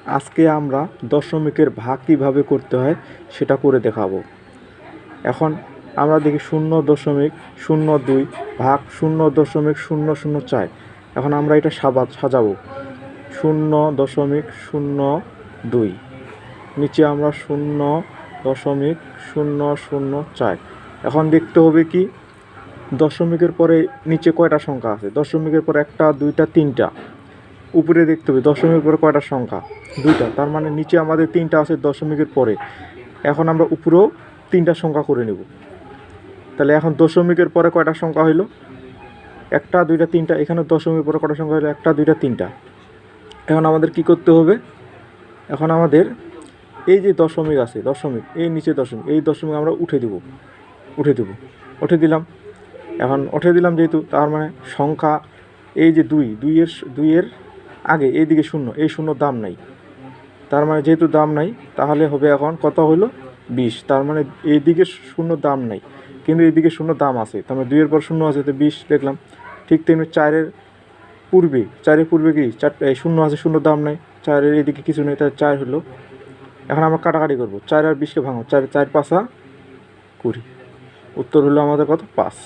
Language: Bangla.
আজকে আমরা দশমিকের ভাগ কীভাবে করতে হয় সেটা করে দেখাবো। এখন আমরা দেখি 0.02 ভাগ 0.004। এখন আমরা এটা সাজাবো 0.02, নিচে আমরা 0.004। এখন দেখতে হবে কি দশমিকের পরে নিচে কয়টা সংখ্যা আছে। দশমিকের পরে 1, 2, 3টা। উপরে দেখতে হবে দশমিকের পরে কয়টা সংখ্যা, 2টা। তার মানে নিচে আমাদের 3টা আছে দশমিকের পরে। এখন আমরা উপরেও 3টা সংখ্যা করে নেব। তাহলে এখন দশমিকের পরে কয়টা সংখ্যা হইল, 1, 2, 3টা। এখানে দশমিকের পরে কয়টা সংখ্যা হইলো, 1, 2, 3টা। এখন আমাদের কি করতে হবে, এখন আমাদের এই যে দশমিক আছে, দশমিক এই নিচে দশমিক, এই দশমিক আমরা উঠে দিলাম। এখন উঠে দিলাম যেহেতু, তার মানে সংখ্যা এই যে 2 এর আগে এইদিকে 0, এই 0 দাম নাই। তার মানে যেহেতু দাম নাই, তাহলে হবে এখন কত হইল 20। তার মানে এইদিকে 0 দাম নাই, কিন্তু এইদিকে 0 দাম আছে। তার মানে 2-এর পর 0 আছে, তো 20 লিখলাম। ঠিক তেমনি 4-এর পূর্বে কি 0 আছে, 0 দাম নাই। 4-এর এদিকে কিছু নেই, তাহলে 4 হলো। এখন আমরা কাটাকাটি করবো, 4 আর 20কে ভাঙো, 4 4 5 20। উত্তর হলো আমাদের কত, 5।